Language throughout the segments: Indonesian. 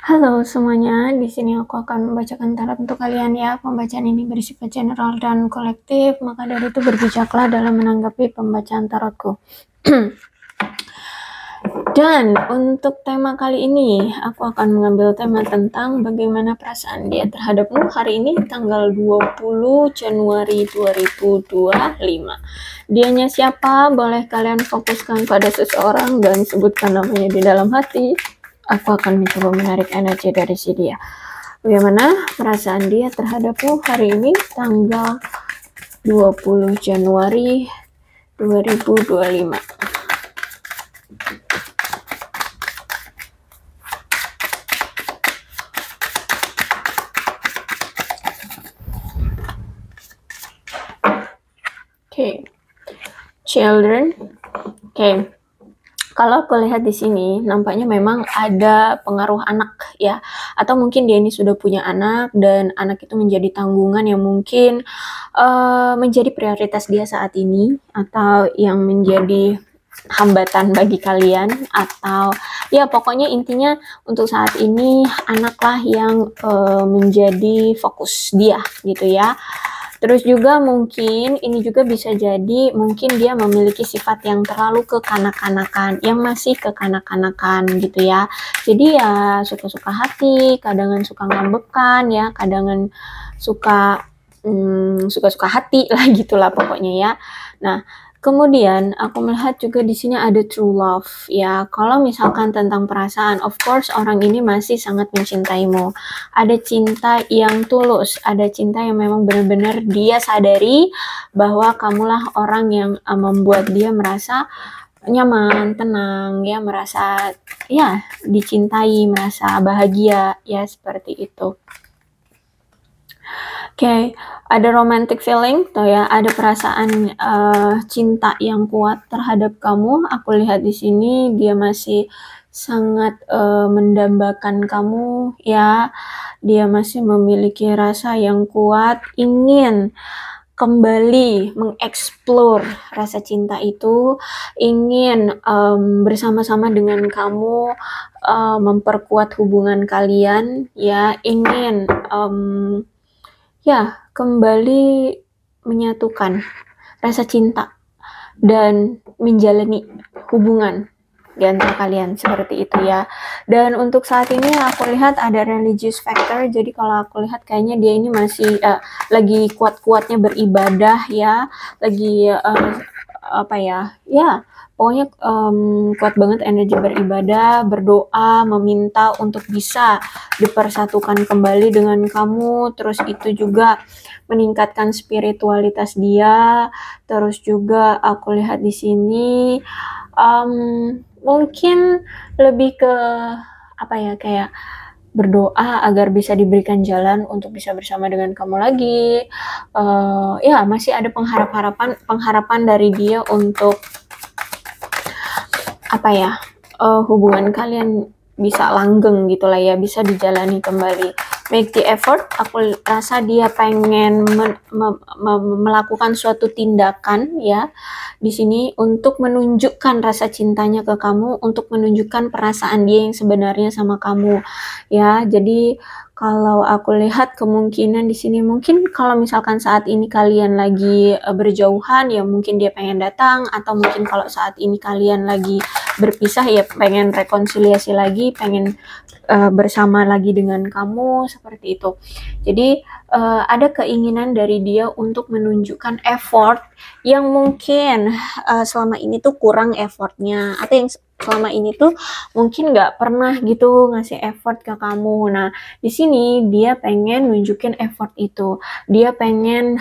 Halo semuanya, di sini aku akan membacakan tarot untuk kalian ya. Pembacaan ini bersifat general dan kolektif, maka dari itu berbijaklah dalam menanggapi pembacaan tarotku. Dan untuk tema kali ini, aku akan mengambil tema tentang bagaimana perasaan dia terhadapmu hari ini tanggal 20 Januari 2025. Dianya siapa? Boleh kalian fokuskan pada seseorang dan sebutkan namanya di dalam hati. Aku akan mencoba menarik energi dari si dia. Bagaimana perasaan dia terhadapmu hari ini tanggal 20 Januari 2025. Oke. Children. Oke. Kalau aku lihat di sini, nampaknya memang ada pengaruh anak ya, atau mungkin dia ini sudah punya anak dan anak itu menjadi tanggungan yang mungkin menjadi prioritas dia saat ini, atau yang menjadi hambatan bagi kalian, atau ya pokoknya intinya untuk saat ini anaklah yang menjadi fokus dia gitu ya. Terus juga mungkin ini juga bisa jadi mungkin dia memiliki sifat yang terlalu kekanak-kanakan, yang masih kekanak-kanakan gitu ya. Jadi ya suka-suka hati, kadangan suka ngambekan ya, kadangan suka suka-suka hati lah gitulah pokoknya ya. Nah, kemudian aku melihat juga di sini ada true love ya. Kalau misalkan tentang perasaan, of course orang ini masih sangat mencintaimu. Ada cinta yang tulus, ada cinta yang memang benar-benar dia sadari bahwa kamulah orang yang membuat dia merasa nyaman, tenang ya, merasa ya dicintai, merasa bahagia ya, seperti itu. Oke, ada romantic feeling tuh ya, ada perasaan cinta yang kuat terhadap kamu. Aku lihat di sini dia masih sangat mendambakan kamu ya. Dia masih memiliki rasa yang kuat, ingin kembali mengeksplor rasa cinta itu, ingin bersama-sama dengan kamu memperkuat hubungan kalian ya, ingin ya kembali menyatukan rasa cinta dan menjalani hubungan di antara kalian, seperti itu ya. Dan untuk saat ini aku lihat ada religious factor, jadi kalau aku lihat kayaknya dia ini masih lagi kuat-kuatnya beribadah ya, lagi apa ya, ya pokoknya kuat banget energi beribadah, berdoa, meminta untuk bisa dipersatukan kembali dengan kamu. Terus itu juga meningkatkan spiritualitas dia. Terus juga aku lihat di sini mungkin lebih ke apa ya, kayak berdoa agar bisa diberikan jalan untuk bisa bersama dengan kamu lagi. Ya masih ada pengharapan dari dia untuk apa ya, hubungan kalian bisa langgeng gitu lah ya, bisa dijalani kembali. Make the effort, aku rasa dia pengen melakukan suatu tindakan ya di sini untuk menunjukkan rasa cintanya ke kamu, untuk menunjukkan perasaan dia yang sebenarnya sama kamu ya. Jadi kalau aku lihat kemungkinan di sini mungkin kalau misalkan saat ini kalian lagi berjauhan ya mungkin dia pengen datang, atau mungkin kalau saat ini kalian lagi berpisah ya pengen rekonsiliasi lagi, pengen bersama lagi dengan kamu, seperti itu. Jadi ada keinginan dari dia untuk menunjukkan effort yang mungkin selama ini tuh kurang effortnya, atau yang selama ini tuh mungkin nggak pernah gitu ngasih effort ke kamu. Nah, di sini dia pengen nunjukin effort itu. Dia pengen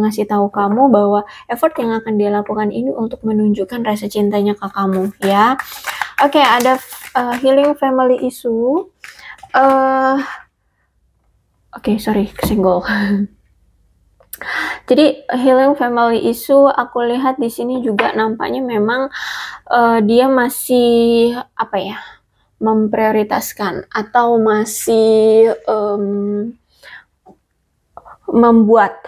ngasih tahu kamu bahwa effort yang akan dia lakukan ini untuk menunjukkan rasa cintanya ke kamu ya. Oke, ada healing family issue. Oke, sorry, kesenggol. Jadi healing family issue aku lihat di sini juga nampaknya memang dia masih apa ya, memprioritaskan atau masih membuat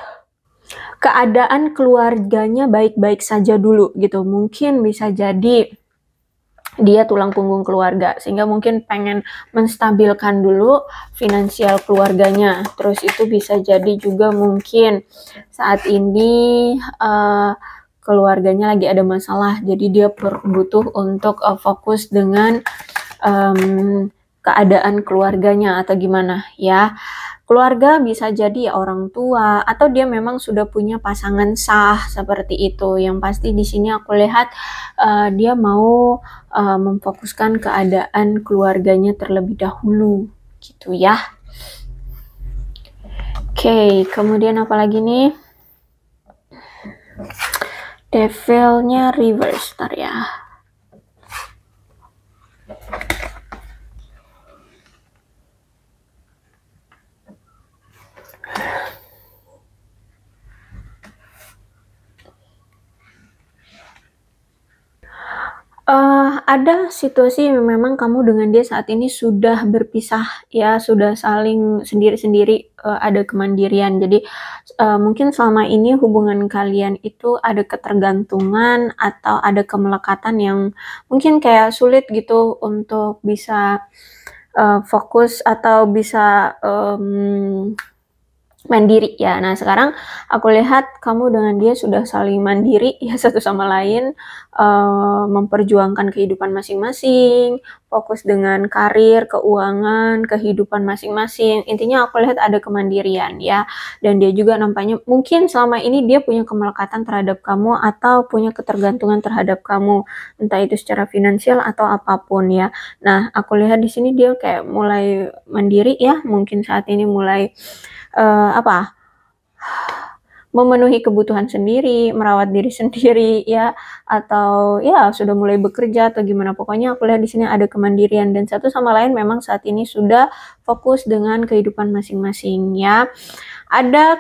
keadaan keluarganya baik-baik saja dulu gitu. Mungkin bisa jadi dia tulang punggung keluarga, sehingga mungkin pengen menstabilkan dulu finansial keluarganya. Terus itu bisa jadi juga mungkin saat ini keluarganya lagi ada masalah, jadi dia butuh untuk fokus dengan keadaan keluarganya atau gimana ya. Keluarga bisa jadi orang tua atau dia memang sudah punya pasangan sah seperti itu. Yang pasti di sini aku lihat dia mau memfokuskan keadaan keluarganya terlebih dahulu gitu ya. Oke, kemudian apa lagi nih? Devilnya reverse, ntar ya. Ada situasi yang memang kamu dengan dia saat ini sudah berpisah ya, sudah saling sendiri-sendiri, ada kemandirian. Jadi, mungkin selama ini hubungan kalian itu ada ketergantungan atau ada kemelekatan yang mungkin kayak sulit gitu untuk bisa, fokus atau bisa, mandiri ya. Nah, sekarang aku lihat kamu dengan dia sudah saling mandiri ya satu sama lain, memperjuangkan kehidupan masing-masing, fokus dengan karir, keuangan, kehidupan masing-masing. Intinya aku lihat ada kemandirian ya. Dan dia juga nampaknya mungkin selama ini dia punya kemelekatan terhadap kamu atau punya ketergantungan terhadap kamu, entah itu secara finansial atau apapun ya. Nah, aku lihat di sini dia kayak mulai mandiri ya, mungkin saat ini mulai memenuhi kebutuhan sendiri, merawat diri sendiri ya, atau ya sudah mulai bekerja atau gimana. Pokoknya aku lihat di sini ada kemandirian dan satu sama lain memang saat ini sudah fokus dengan kehidupan masing-masing ya. Ada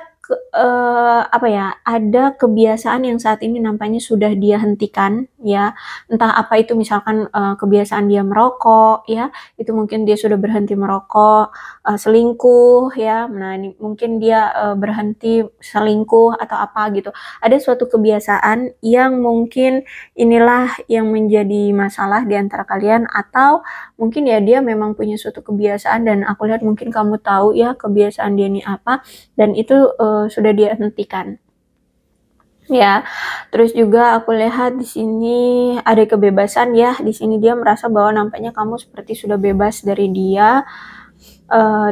ada kebiasaan yang saat ini nampaknya sudah dia hentikan ya, entah apa itu, misalkan kebiasaan dia merokok ya, itu mungkin dia sudah berhenti merokok, selingkuh ya, nah ini mungkin dia berhenti selingkuh atau apa gitu. Ada suatu kebiasaan yang mungkin inilah yang menjadi masalah di antara kalian, atau mungkin ya dia memang punya suatu kebiasaan dan aku lihat mungkin kamu tahu ya kebiasaan dia ini apa, dan itu sudah dia hentikan ya. Terus juga aku lihat di sini ada kebebasan ya. Di sini dia merasa bahwa nampaknya kamu seperti sudah bebas dari dia.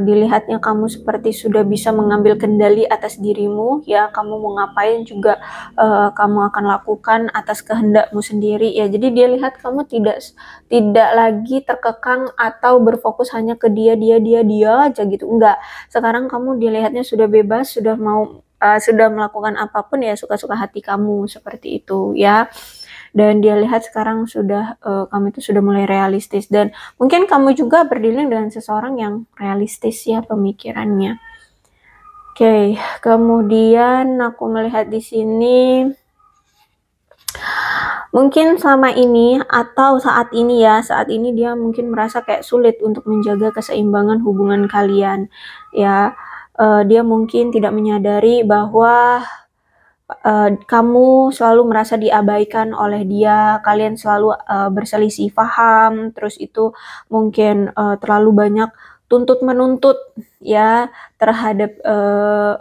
Dilihatnya kamu seperti sudah bisa mengambil kendali atas dirimu ya, kamu mau ngapain juga kamu akan lakukan atas kehendakmu sendiri ya. Jadi dia lihat kamu tidak lagi terkekang atau berfokus hanya ke dia aja gitu, enggak. Sekarang kamu dilihatnya sudah bebas, sudah mau sudah melakukan apapun ya suka-suka hati kamu seperti itu ya. Dan dia lihat sekarang sudah kamu itu sudah mulai realistis, dan mungkin kamu juga berdiri dengan seseorang yang realistis ya pemikirannya. Oke, kemudian aku melihat di sini mungkin selama ini atau saat ini dia mungkin merasa kayak sulit untuk menjaga keseimbangan hubungan kalian ya. Dia mungkin tidak menyadari bahwa kamu selalu merasa diabaikan oleh dia, kalian selalu berselisih paham, terus itu mungkin terlalu banyak tuntut-menuntut ya terhadap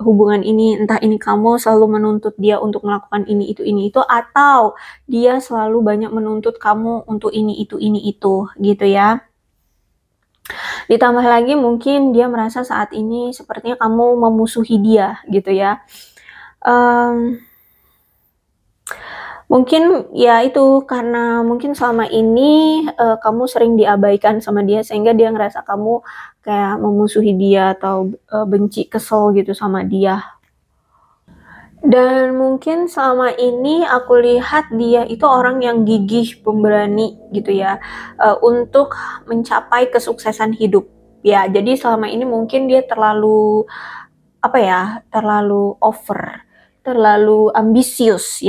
hubungan ini. Entah ini kamu selalu menuntut dia untuk melakukan ini itu, atau dia selalu banyak menuntut kamu untuk ini itu gitu ya. Ditambah lagi mungkin dia merasa saat ini sepertinya kamu memusuhi dia gitu ya. Mungkin ya itu karena mungkin selama ini kamu sering diabaikan sama dia, sehingga dia ngerasa kamu kayak memusuhi dia atau benci, kesel gitu sama dia. Dan mungkin selama ini aku lihat dia itu orang yang gigih, pemberani gitu ya, untuk mencapai kesuksesan hidup ya. Jadi selama ini mungkin dia terlalu over, terlalu ambisius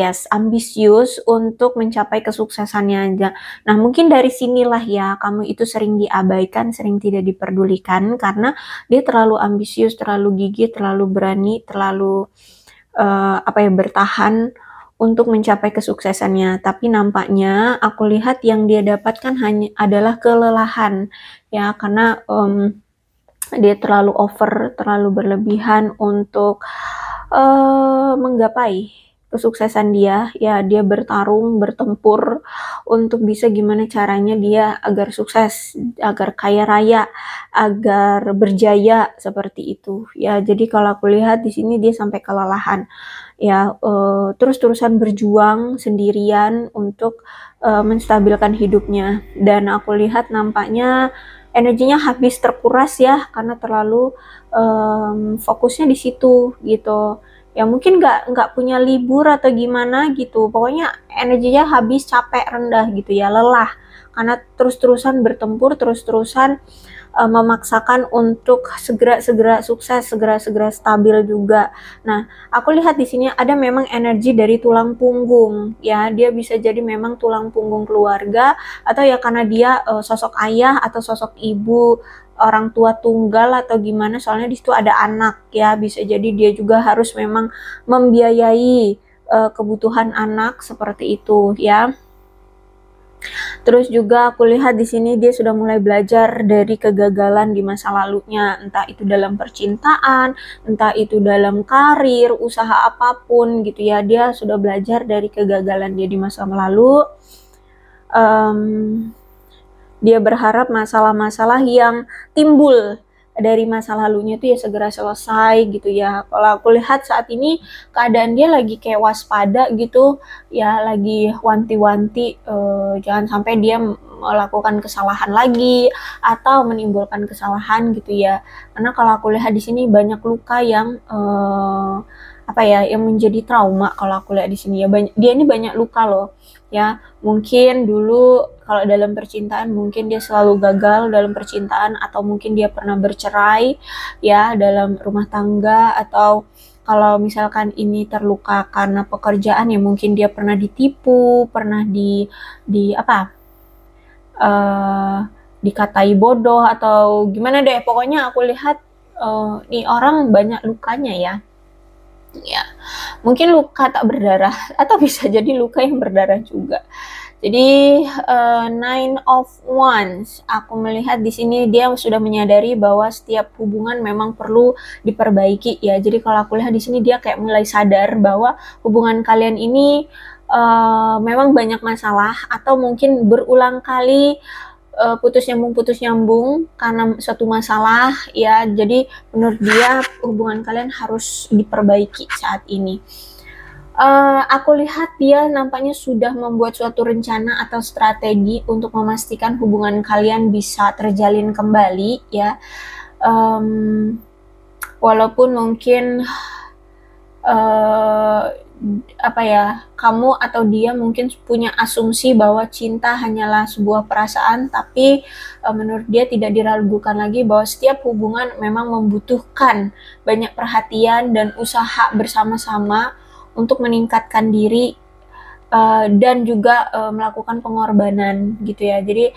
untuk mencapai kesuksesannya aja. Nah, mungkin dari sinilah ya kamu itu sering diabaikan, sering tidak diperdulikan, karena dia terlalu ambisius, terlalu gigih, terlalu berani, terlalu bertahan untuk mencapai kesuksesannya. Tapi nampaknya aku lihat yang dia dapatkan hanya adalah kelelahan, ya, karena dia terlalu over, terlalu berlebihan untuk menggapai kesuksesan dia, ya, dia bertarung, bertempur untuk bisa gimana caranya dia agar sukses, agar kaya raya, agar berjaya seperti itu. Ya, jadi kalau aku lihat di sini dia sampai kelelahan. Ya, terus-terusan berjuang sendirian untuk menstabilkan hidupnya. Dan aku lihat nampaknya energinya habis terkuras ya, karena terlalu fokusnya di situ gitu. Ya mungkin nggak punya libur atau gimana gitu, pokoknya energinya habis, capek, rendah gitu ya, lelah karena terus-terusan bertempur, terus-terusan memaksakan untuk segera sukses, segera stabil juga. Nah, aku lihat di sini ada memang energi dari tulang punggung, ya, dia bisa jadi memang tulang punggung keluarga, atau ya karena dia sosok ayah atau sosok ibu, orang tua tunggal atau gimana, soalnya di situ ada anak, ya, bisa jadi dia juga harus memang membiayai kebutuhan anak seperti itu, ya. Terus juga aku lihat di sini dia sudah mulai belajar dari kegagalan di masa lalunya, entah itu dalam percintaan, entah itu dalam karir, usaha apapun gitu ya. Dia sudah belajar dari kegagalan dia di masa lalu. Dia berharap masalah-masalah yang timbul dari masa lalunya itu ya segera selesai gitu ya. Kalau aku lihat saat ini keadaan dia lagi kayak waspada gitu ya, lagi wanti-wanti jangan sampai dia melakukan kesalahan lagi atau menimbulkan kesalahan gitu ya. Karena kalau aku lihat di sini banyak luka yang yang menjadi trauma. Kalau aku lihat di sini ya, dia ini banyak luka loh ya. Mungkin dulu kalau dalam percintaan mungkin dia selalu gagal dalam percintaan, atau mungkin dia pernah bercerai ya dalam rumah tangga, atau kalau misalkan ini terluka karena pekerjaan ya mungkin dia pernah ditipu, pernah dikatai bodoh atau gimana deh. Pokoknya aku lihat nih orang banyak lukanya ya. Ya, mungkin luka tak berdarah atau bisa jadi luka yang berdarah juga. Jadi Nine of Wands, aku melihat di sini dia sudah menyadari bahwa setiap hubungan memang perlu diperbaiki ya. Jadi kalau aku lihat di sini dia kayak mulai sadar bahwa hubungan kalian ini memang banyak masalah, atau mungkin berulang kali putus nyambung karena suatu masalah ya. Jadi menurut dia hubungan kalian harus diperbaiki saat ini. Aku lihat dia nampaknya sudah membuat suatu rencana atau strategi untuk memastikan hubungan kalian bisa terjalin kembali ya. Walaupun mungkin kamu atau dia mungkin punya asumsi bahwa cinta hanyalah sebuah perasaan, tapi menurut dia tidak diragukan lagi bahwa setiap hubungan memang membutuhkan banyak perhatian dan usaha bersama-sama untuk meningkatkan diri dan juga melakukan pengorbanan gitu ya. Jadi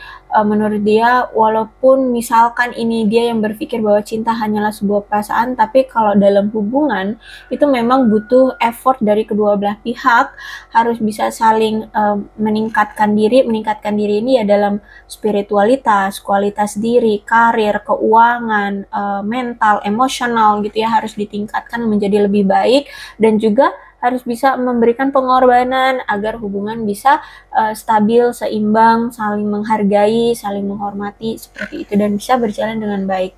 menurut dia walaupun misalkan ini dia yang berpikir bahwa cinta hanyalah sebuah perasaan, tapi kalau dalam hubungan itu memang butuh effort dari kedua belah pihak, harus bisa saling meningkatkan diri ini ya dalam spiritualitas, kualitas diri, karir, keuangan, mental, emosional gitu ya, harus ditingkatkan menjadi lebih baik, dan juga harus bisa memberikan pengorbanan agar hubungan bisa stabil, seimbang, saling menghargai, saling menghormati seperti itu, dan bisa berjalan dengan baik.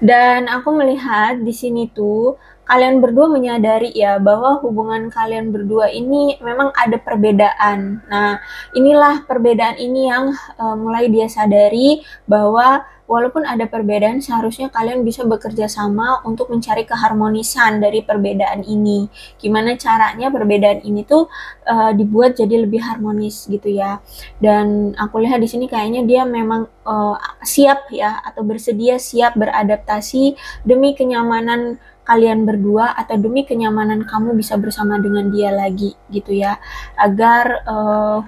Dan aku melihat di sini tuh kalian berdua menyadari ya bahwa hubungan kalian berdua ini memang ada perbedaan. Nah, inilah perbedaan ini yang mulai dia sadari bahwa walaupun ada perbedaan, seharusnya kalian bisa bekerja sama untuk mencari keharmonisan dari perbedaan ini. Gimana caranya perbedaan ini tuh dibuat jadi lebih harmonis gitu ya. Dan aku lihat di sini kayaknya dia memang siap ya, atau bersedia siap beradaptasi demi kenyamanan kalian berdua, atau demi kenyamanan kamu bisa bersama dengan dia lagi gitu ya, agar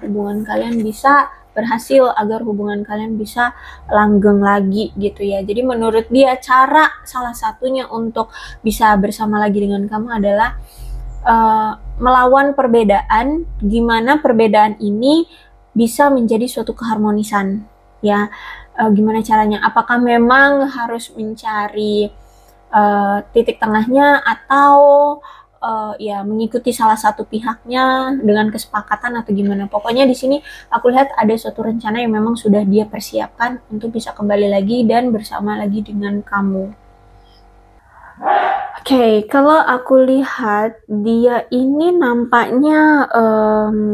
hubungan kalian bisa berhasil agar hubungan kalian bisa langgeng lagi gitu ya. Jadi menurut dia cara salah satunya untuk bisa bersama lagi dengan kamu adalah melawan perbedaan, gimana perbedaan ini bisa menjadi suatu keharmonisan ya. Gimana caranya? Apakah memang harus mencari titik tengahnya atau ya mengikuti salah satu pihaknya dengan kesepakatan atau gimana? Pokoknya di sini aku lihat ada suatu rencana yang memang sudah dia persiapkan untuk bisa kembali lagi dan bersama lagi dengan kamu. Oke, kalau aku lihat dia ini nampaknya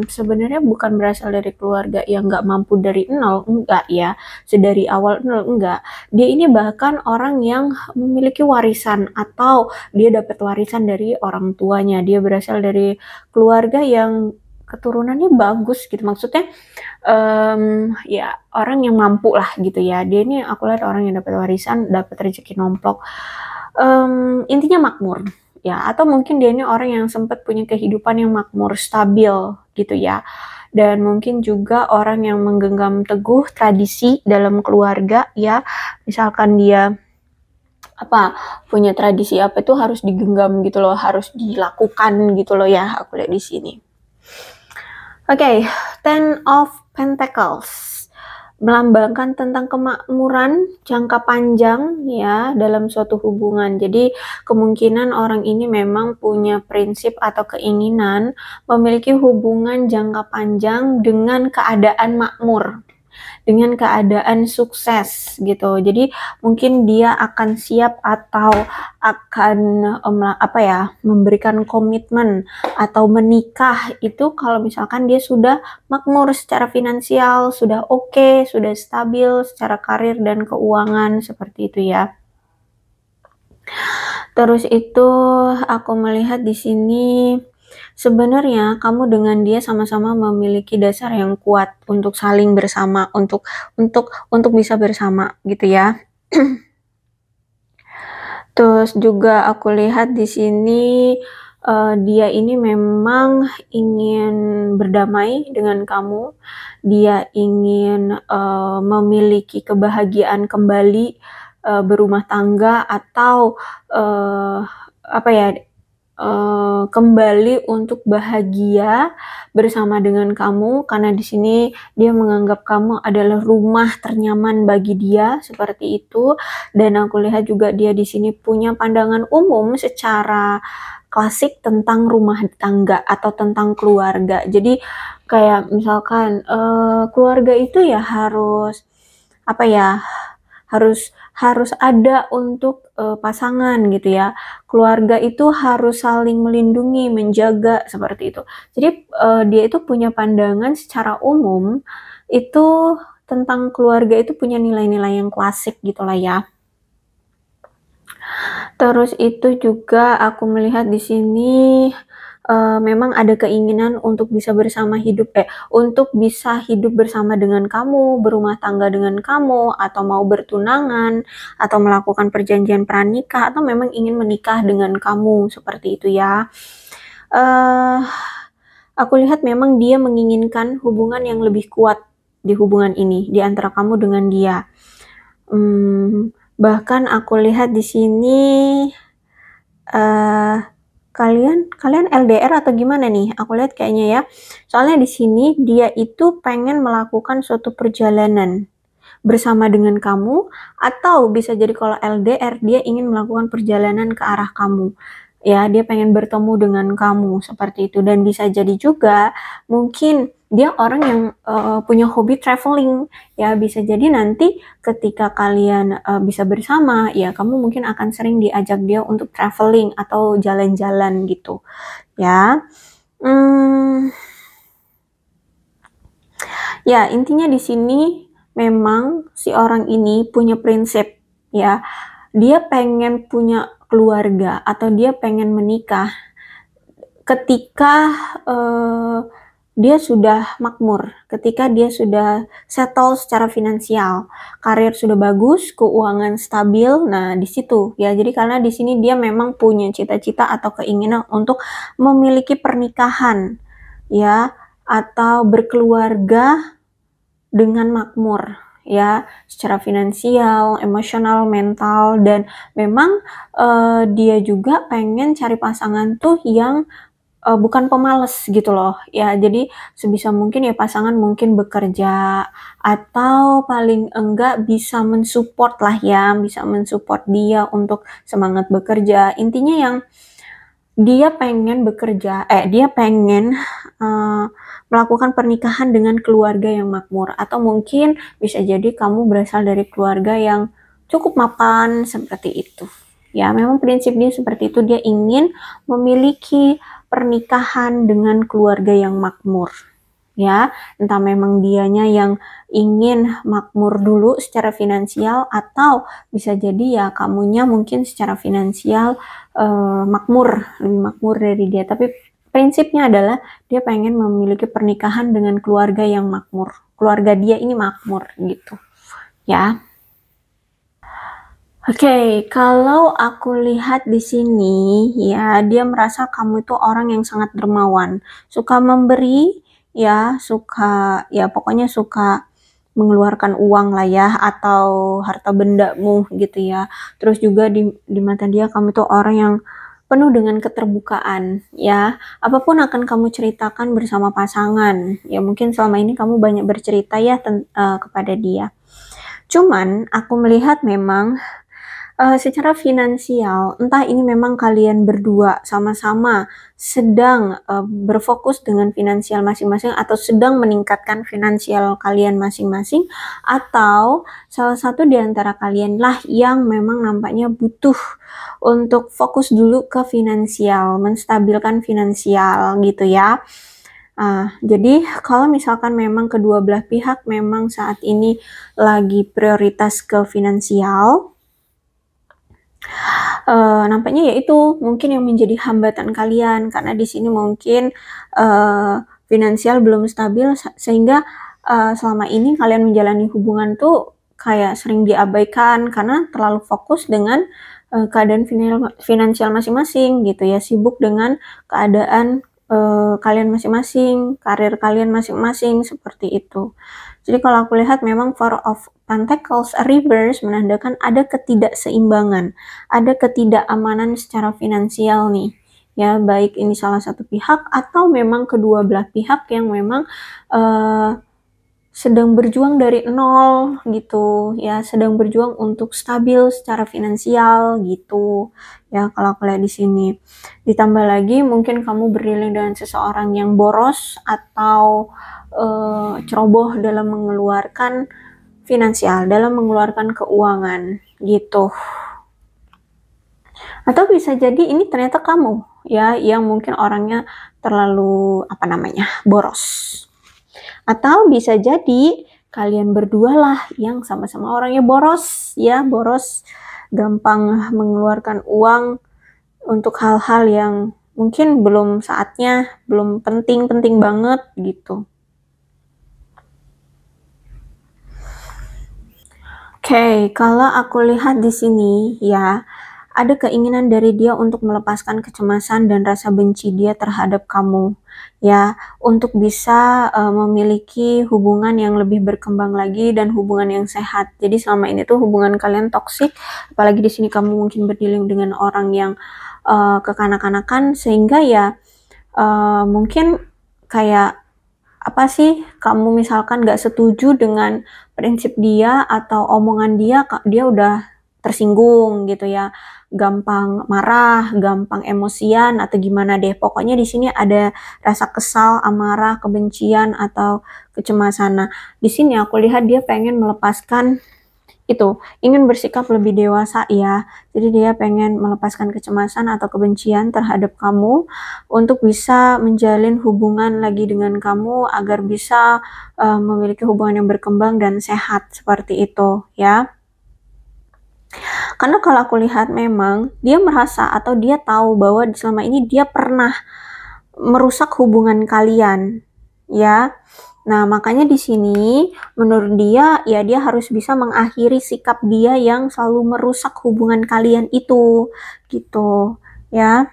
sebenarnya bukan berasal dari keluarga yang nggak mampu dari nol, enggak ya, sedari awal nol, enggak. Dia ini bahkan orang yang memiliki warisan atau dia dapat warisan dari orang tuanya. Dia berasal dari keluarga yang keturunannya bagus gitu, maksudnya ya orang yang mampu lah gitu ya. Dia ini aku lihat orang yang dapat warisan, dapat rezeki nomplok. Intinya makmur ya, atau mungkin dia ini orang yang sempat punya kehidupan yang makmur, stabil gitu ya, dan mungkin juga orang yang menggenggam teguh tradisi dalam keluarga ya. Misalkan dia punya tradisi apa itu harus digenggam gitu loh, harus dilakukan gitu loh ya, aku lihat di sini. Oke, Ten of Pentacles melambangkan tentang kemakmuran jangka panjang ya dalam suatu hubungan. Jadi kemungkinan orang ini memang punya prinsip atau keinginan memiliki hubungan jangka panjang dengan keadaan makmur, dengan keadaan sukses gitu. Jadi mungkin dia akan siap atau akan memberikan komitmen atau menikah itu kalau misalkan dia sudah makmur secara finansial, sudah oke, sudah stabil secara karir dan keuangan, seperti itu ya. Terus itu aku melihat di sini sebenarnya kamu dengan dia sama-sama memiliki dasar yang kuat untuk saling bersama, untuk bisa bersama gitu ya. Terus juga aku lihat di sini dia ini memang ingin berdamai dengan kamu. Dia ingin memiliki kebahagiaan kembali, berumah tangga atau kembali untuk bahagia bersama dengan kamu, karena di sini dia menganggap kamu adalah rumah ternyaman bagi dia, seperti itu. Dan aku lihat juga dia di sini punya pandangan umum secara klasik tentang rumah tangga atau tentang keluarga. Jadi kayak misalkan keluarga itu ya harus harus ada untuk pasangan gitu ya. Keluarga itu harus saling melindungi, menjaga, seperti itu. Jadi dia itu punya pandangan secara umum itu tentang keluarga itu punya nilai-nilai yang klasik gitulah ya. Terus itu juga aku melihat di sini memang ada keinginan untuk bisa hidup bersama dengan kamu, berumah tangga dengan kamu, atau mau bertunangan, atau melakukan perjanjian pranikah, atau memang ingin menikah dengan kamu, seperti itu ya. Aku lihat memang dia menginginkan hubungan yang lebih kuat di hubungan ini, di antara kamu dengan dia. Bahkan aku lihat di sini kalian LDR atau gimana nih? Aku lihat kayaknya ya. Soalnya di sini dia itu pengen melakukan suatu perjalanan bersama dengan kamu, atau bisa jadi kalau LDR dia ingin melakukan perjalanan ke arah kamu. Ya, dia pengen bertemu dengan kamu, seperti itu. Dan bisa jadi juga mungkin dia orang yang punya hobi traveling. Ya, bisa jadi nanti ketika kalian bisa bersama, ya kamu mungkin akan sering diajak dia untuk traveling atau jalan-jalan gitu. Ya. Ya, intinya di sini memang si orang ini punya prinsip ya. Dia pengen punya keluarga atau dia pengen menikah ketika dia sudah makmur, ketika dia sudah settle secara finansial, karir sudah bagus, keuangan stabil. Nah, di situ ya. Jadi karena di sini dia memang punya cita-cita atau keinginan untuk memiliki pernikahan ya, atau berkeluarga dengan makmur ya, secara finansial, emosional, mental, dan memang dia juga pengen cari pasangan tuh yang bukan pemalas gitu loh ya. Jadi sebisa mungkin ya pasangan mungkin bekerja atau paling enggak bisa mensupport lah ya, bisa mensupport dia untuk semangat bekerja. Intinya yang dia pengen bekerja, dia pengen melakukan pernikahan dengan keluarga yang makmur, atau mungkin bisa jadi kamu berasal dari keluarga yang cukup mapan seperti itu. Ya, memang prinsip dia seperti itu, dia ingin memiliki pernikahan dengan keluarga yang makmur. Ya, entah memang dianya yang ingin makmur dulu secara finansial, atau bisa jadi ya kamunya mungkin secara finansial makmur, lebih makmur dari dia. Tapi prinsipnya adalah dia pengen memiliki pernikahan dengan keluarga yang makmur. Keluarga dia ini makmur gitu. Ya. Oke, kalau aku lihat di sini ya, dia merasa kamu itu orang yang sangat dermawan, suka memberi ya, suka ya pokoknya suka mengeluarkan uang lah ya, atau harta bendamu gitu ya. Terus juga di mata dia kamu tuh orang yang penuh dengan keterbukaan ya. Apapun akan kamu ceritakan bersama pasangan. Ya mungkin selama ini kamu banyak bercerita ya kepada dia. Cuman aku melihat memang secara finansial, entah ini memang kalian berdua sama-sama sedang berfokus dengan finansial masing-masing, atau sedang meningkatkan finansial kalian masing-masing, atau salah satu di antara kalian lah yang memang nampaknya butuh untuk fokus dulu ke finansial, menstabilkan finansial gitu ya. Jadi kalau misalkan memang kedua belah pihak memang saat ini lagi prioritas ke finansial, nampaknya ya itu mungkin yang menjadi hambatan kalian, karena di sini mungkin finansial belum stabil, sehingga selama ini kalian menjalani hubungan tuh kayak sering diabaikan karena terlalu fokus dengan keadaan finansial masing-masing gitu ya, sibuk dengan keadaan kalian masing-masing, karir kalian masing-masing, seperti itu. Jadi kalau aku lihat memang Four of Pentacles reverse menandakan ada ketidakseimbangan, ada ketidakamanan secara finansial nih. Ya, baik ini salah satu pihak atau memang kedua belah pihak yang memang sedang berjuang dari nol gitu ya, sedang berjuang untuk stabil secara finansial gitu ya, kalau aku lihat di sini. Ditambah lagi mungkin kamu berdiri dengan seseorang yang boros atau ceroboh dalam mengeluarkan finansial, dalam mengeluarkan keuangan gitu. Atau bisa jadi ini ternyata kamu ya yang mungkin orangnya terlalu boros. Atau bisa jadi kalian berdua lah yang sama-sama orangnya boros ya, boros, gampang mengeluarkan uang untuk hal-hal yang mungkin belum saatnya, belum penting-penting banget gitu. Oke, kalau aku lihat di sini ya, ada keinginan dari dia untuk melepaskan kecemasan dan rasa benci dia terhadap kamu ya, untuk bisa memiliki hubungan yang lebih berkembang lagi dan hubungan yang sehat. Jadi selama ini tuh hubungan kalian toksik, apalagi di sini kamu mungkin berdealing dengan orang yang kekanak-kanakan, sehingga ya mungkin kayak apa sih, kamu misalkan gak setuju dengan prinsip dia atau omongan dia, dia udah tersinggung gitu ya, gampang marah, gampang emosian atau gimana deh. Pokoknya di sini ada rasa kesal, amarah, kebencian atau kecemasan. Nah, di sini aku lihat dia pengen melepaskan itu, ingin bersikap lebih dewasa ya. Jadi dia pengen melepaskan kecemasan atau kebencian terhadap kamu untuk bisa menjalin hubungan lagi dengan kamu agar bisa memiliki hubungan yang berkembang dan sehat seperti itu ya. Karena kalau aku lihat memang dia merasa atau dia tahu bahwa selama ini dia pernah merusak hubungan kalian ya. Nah, makanya di sini menurut dia ya dia harus bisa mengakhiri sikap dia yang selalu merusak hubungan kalian itu gitu ya.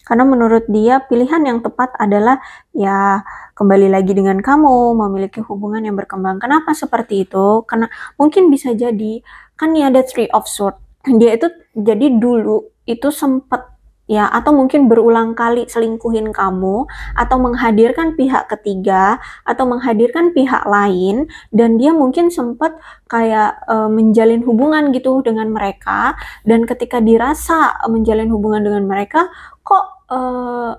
Karena menurut dia pilihan yang tepat adalah ya kembali lagi dengan kamu, memiliki hubungan yang berkembang. Kenapa seperti itu? Karena mungkin bisa jadi, kan nih ada Three of Swords. Dia itu jadi dulu itu sempat ya, atau mungkin berulang kali selingkuhin kamu, atau menghadirkan pihak ketiga, atau menghadirkan pihak lain, dan dia mungkin sempat kayak menjalin hubungan gitu dengan mereka, dan ketika dirasa menjalin hubungan dengan mereka, kok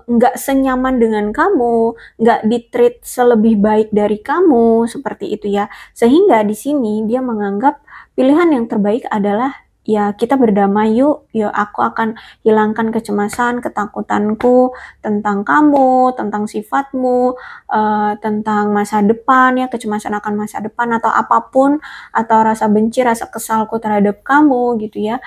nggak senyaman dengan kamu, nggak ditreat selebih baik dari kamu, seperti itu ya. Sehingga di sini dia menganggap pilihan yang terbaik adalah ya kita berdamai yuk, ya aku akan hilangkan kecemasan, ketakutanku tentang kamu, tentang sifatmu, tentang masa depan ya, kecemasan akan masa depan atau apapun, atau rasa benci, rasa kesalku terhadap kamu gitu ya.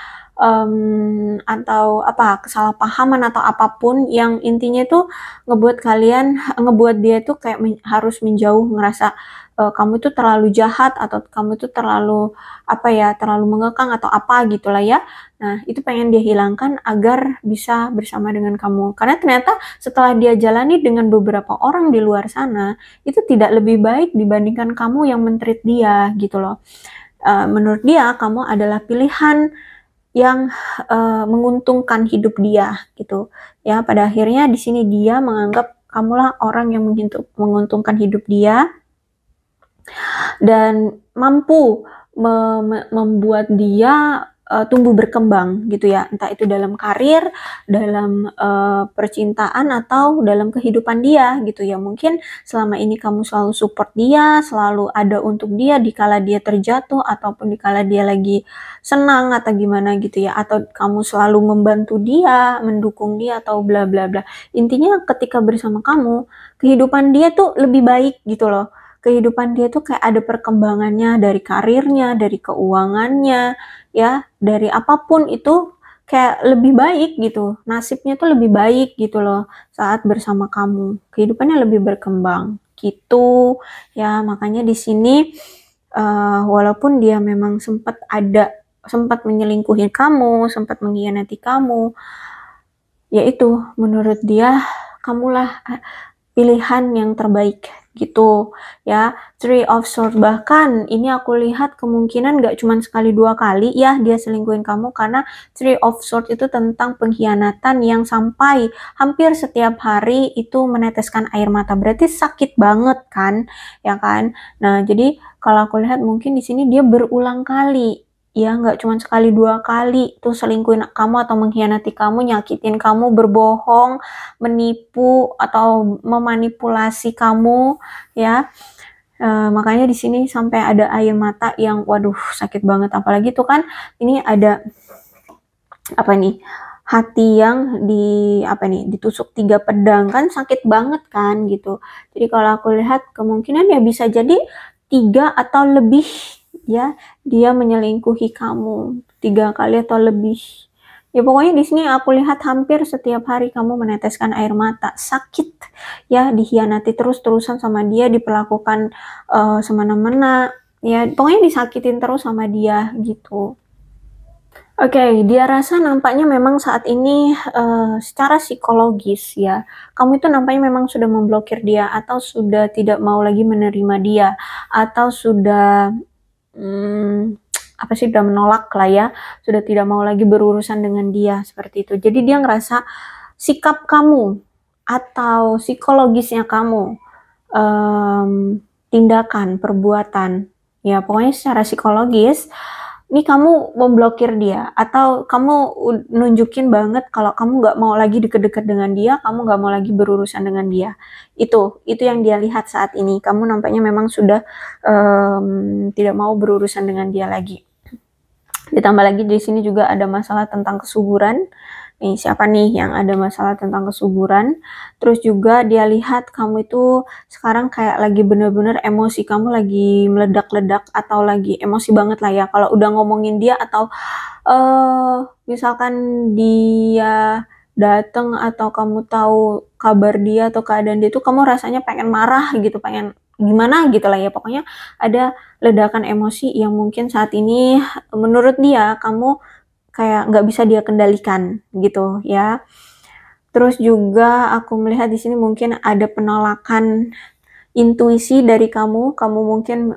Atau apa, kesalahpahaman atau apapun yang intinya tuh ngebuat dia tuh kayak harus menjauh, ngerasa kamu itu terlalu jahat, atau kamu itu terlalu apa ya, terlalu mengekang atau apa gitulah ya. Nah, itu pengen dia hilangkan agar bisa bersama dengan kamu. Karena ternyata setelah dia jalani dengan beberapa orang di luar sana, itu tidak lebih baik dibandingkan kamu yang men-treat dia gitu loh. Menurut dia kamu adalah pilihan yang menguntungkan hidup dia gitu ya. Pada akhirnya di sini dia menganggap kamulah orang yang menguntungkan hidup dia dan mampu membuat dia tumbuh berkembang gitu ya, entah itu dalam karir, dalam percintaan, atau dalam kehidupan dia gitu ya. Mungkin selama ini kamu selalu support dia, selalu ada untuk dia dikala dia terjatuh, ataupun dikala dia lagi senang atau gimana gitu ya, atau kamu selalu membantu dia, mendukung dia, atau bla bla bla. Intinya ketika bersama kamu, kehidupan dia tuh lebih baik gitu loh. Kehidupan dia tuh kayak ada perkembangannya, dari karirnya, dari keuangannya, ya, dari apapun itu kayak lebih baik gitu. Nasibnya tuh lebih baik gitu loh saat bersama kamu. Kehidupannya lebih berkembang gitu ya. Makanya di sini walaupun dia memang sempat menyelingkuhi kamu, sempat mengkhianati kamu, yaitu menurut dia kamulah pilihan yang terbaik gitu ya. Three of Swords, bahkan ini aku lihat kemungkinan gak cuma sekali dua kali ya dia selingkuhin kamu, karena Three of Swords itu tentang pengkhianatan yang sampai hampir setiap hari itu meneteskan air mata. Berarti sakit banget kan, ya kan. Nah, jadi kalau aku lihat mungkin di sini dia berulang kali ya, nggak cuma sekali dua kali tuh selingkuhin kamu atau mengkhianati kamu, nyakitin kamu, berbohong, menipu atau memanipulasi kamu ya. Makanya di sini sampai ada air mata yang waduh sakit banget. Apalagi tuh kan ini ada apa nih, hati yang ditusuk 3 pedang, kan sakit banget kan gitu. Jadi kalau aku lihat kemungkinan ya bisa jadi 3 atau lebih ya dia menyelingkuhi kamu 3 kali atau lebih. Ya pokoknya di sini aku lihat hampir setiap hari kamu meneteskan air mata, sakit ya, dikhianati terus-terusan sama dia, diperlakukan semena-mena ya, pokoknya disakitin terus sama dia gitu. Oke, dia rasa nampaknya memang saat ini secara psikologis ya, kamu itu nampaknya memang sudah memblokir dia, atau sudah tidak mau lagi menerima dia, atau sudah sudah menolak lah ya, sudah tidak mau lagi berurusan dengan dia, seperti itu. Jadi dia ngerasa sikap kamu atau psikologisnya kamu, tindakan, perbuatan, ya pokoknya secara psikologis ini kamu memblokir dia, atau kamu nunjukin banget kalau kamu nggak mau lagi deket-deket dengan dia, kamu nggak mau lagi berurusan dengan dia. Itu yang dia lihat saat ini. Kamu nampaknya memang sudah tidak mau berurusan dengan dia lagi. Ditambah lagi di sini juga ada masalah tentang kesuburan. Nih, siapa nih yang ada masalah tentang kesuburan? Terus juga dia lihat kamu itu sekarang kayak lagi bener-bener emosi kamu lagi meledak-ledak, atau lagi emosi banget lah ya kalau udah ngomongin dia, atau misalkan dia dateng atau kamu tahu kabar dia atau keadaan dia tuh kamu rasanya pengen marah gitu, pengen gimana gitu lah ya. Pokoknya ada ledakan emosi yang mungkin saat ini menurut dia kamu kayak nggak bisa dia kendalikan gitu ya. Terus juga aku melihat di sini mungkin ada penolakan intuisi dari kamu mungkin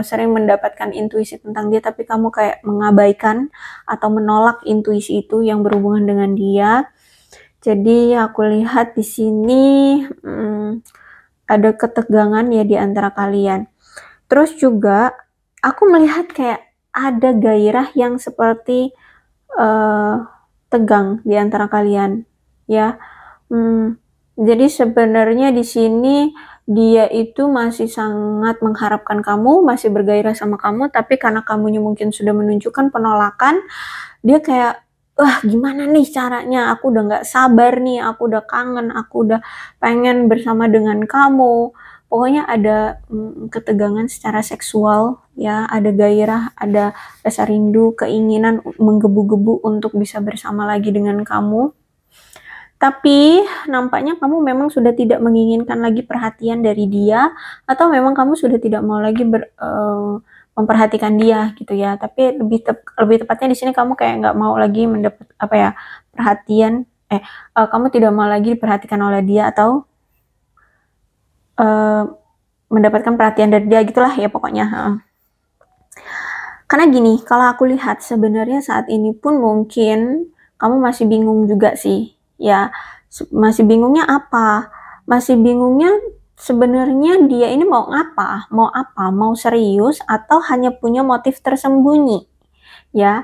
sering mendapatkan intuisi tentang dia, tapi kamu kayak mengabaikan atau menolak intuisi itu yang berhubungan dengan dia. Jadi aku lihat di sini ada ketegangan ya di antara kalian. Terus juga aku melihat kayak ada gairah yang seperti tegang di antara kalian, ya. Jadi sebenarnya di sini dia itu masih sangat mengharapkan kamu, masih bergairah sama kamu, tapi karena kamunya mungkin sudah menunjukkan penolakan, dia kayak, wah gimana nih caranya, aku udah gak sabar nih, aku udah kangen, aku udah pengen bersama dengan kamu. Pokoknya ada ketegangan secara seksual, ya, ada gairah, ada rasa rindu, keinginan menggebu-gebu untuk bisa bersama lagi dengan kamu. Tapi nampaknya kamu memang sudah tidak menginginkan lagi perhatian dari dia, atau memang kamu sudah tidak mau lagi memperhatikan dia gitu ya. Tapi lebih tepatnya di sini kamu kayak nggak mau lagi mendapat perhatian. Kamu tidak mau lagi diperhatikan oleh dia atau mendapatkan perhatian dari dia gitulah ya pokoknya. Karena gini, kalau aku lihat sebenarnya saat ini pun mungkin kamu masih bingung juga sih. Ya, masih bingungnya apa? Masih bingungnya sebenarnya dia ini mau apa? Mau serius atau hanya punya motif tersembunyi? Ya,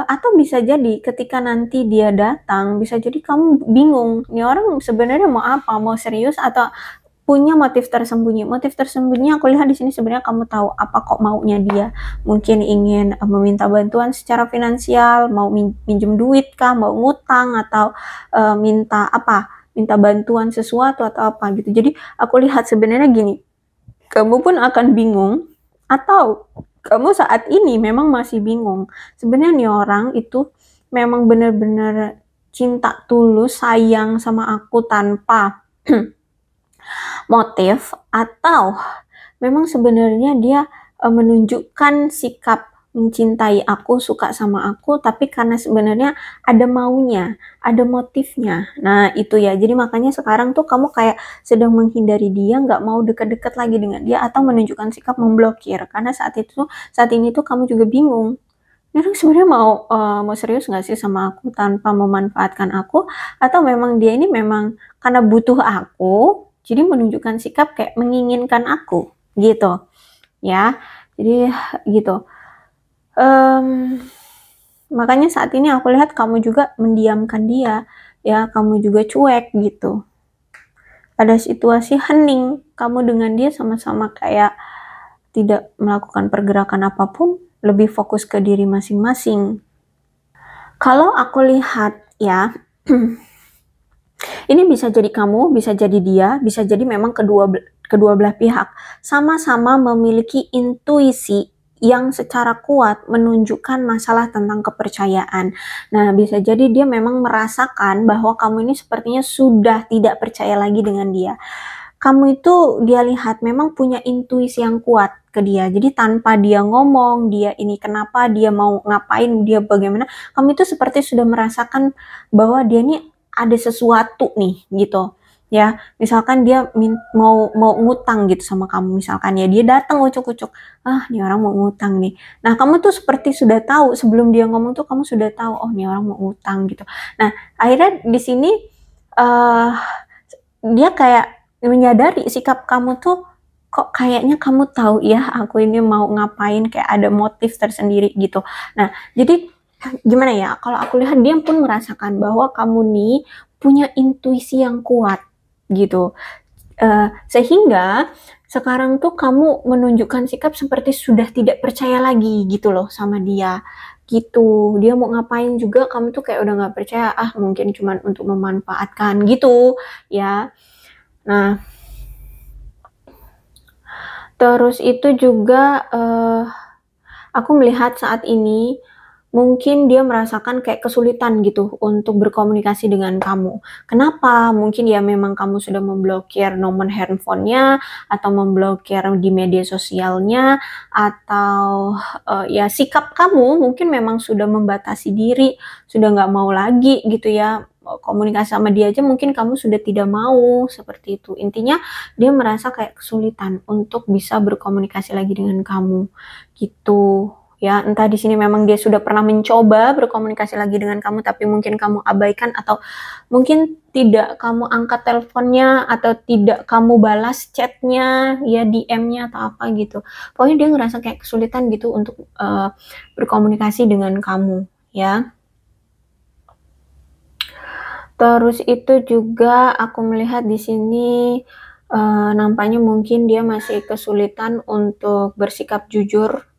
atau bisa jadi ketika nanti dia datang, bisa jadi kamu bingung, nih orang sebenarnya mau apa? Mau serius atau punya motif tersembunyi. Motif tersembunyi aku lihat di sini sebenarnya kamu tahu apa kok maunya dia. Mungkin ingin meminta bantuan secara finansial, mau minjem duit kah, mau ngutang atau minta bantuan sesuatu atau apa gitu. Jadi aku lihat sebenarnya gini, kamu pun akan bingung atau kamu saat ini memang masih bingung. Sebenarnya nih orang itu memang benar-benar cinta tulus, sayang sama aku tanpa motif, atau memang sebenarnya dia menunjukkan sikap mencintai aku, suka sama aku, tapi karena sebenarnya ada maunya, ada motifnya. Nah itu ya, jadi makanya sekarang tuh kamu kayak sedang menghindari dia, nggak mau deket-deket lagi dengan dia, atau menunjukkan sikap memblokir, karena saat ini tuh kamu juga bingung. Dia sebenarnya mau serius nggak sih sama aku tanpa memanfaatkan aku, atau memang dia ini memang karena butuh aku, jadi menunjukkan sikap kayak menginginkan aku gitu ya. Jadi gitu. Makanya saat ini aku lihat kamu juga mendiamkan dia ya, kamu juga cuek gitu. Ada situasi hening, kamu dengan dia sama-sama kayak tidak melakukan pergerakan apapun, lebih fokus ke diri masing-masing. Kalau aku lihat ya, ini bisa jadi kamu, bisa jadi dia, bisa jadi memang kedua belah pihak sama-sama memiliki intuisi yang secara kuat menunjukkan masalah tentang kepercayaan. Nah, bisa jadi dia memang merasakan bahwa kamu ini sepertinya sudah tidak percaya lagi dengan dia. Kamu itu dia lihat memang punya intuisi yang kuat ke dia. Jadi tanpa dia ngomong, dia ini kenapa, dia mau ngapain, dia bagaimana, kamu itu seperti sudah merasakan bahwa dia ini ada sesuatu nih gitu ya. Misalkan dia mau ngutang gitu sama kamu, misalkan ya, dia datang ucuk-ucuk, nih orang mau ngutang nih. Nah kamu tuh seperti sudah tahu, sebelum dia ngomong tuh kamu sudah tahu, oh nih orang mau ngutang gitu. Nah akhirnya di sini dia kayak menyadari sikap kamu tuh, kok kayaknya kamu tahu ya aku ini mau ngapain, kayak ada motif tersendiri gitu. Nah jadi gimana ya, kalau aku lihat dia pun merasakan bahwa kamu nih punya intuisi yang kuat gitu, sehingga sekarang tuh kamu menunjukkan sikap seperti sudah tidak percaya lagi gitu loh sama dia gitu. Dia mau ngapain juga kamu tuh kayak udah gak percaya, mungkin cuman untuk memanfaatkan gitu ya. Nah terus itu juga aku melihat saat ini mungkin dia merasakan kayak kesulitan gitu untuk berkomunikasi dengan kamu. Kenapa? Mungkin ya memang kamu sudah memblokir nomor handphonenya, atau memblokir di media sosialnya, atau ya sikap kamu mungkin memang sudah membatasi diri, sudah nggak mau lagi gitu ya komunikasi sama dia aja mungkin kamu sudah tidak mau, seperti itu. Intinya dia merasa kayak kesulitan untuk bisa berkomunikasi lagi dengan kamu, gitu. Ya, entah di sini memang dia sudah pernah mencoba berkomunikasi lagi dengan kamu, tapi mungkin kamu abaikan atau mungkin tidak kamu angkat teleponnya atau tidak kamu balas chatnya, ya DM-nya atau apa gitu. Pokoknya dia ngerasa kayak kesulitan gitu untuk berkomunikasi dengan kamu, ya. Terus itu juga aku melihat di sini nampaknya mungkin dia masih kesulitan untuk bersikap jujur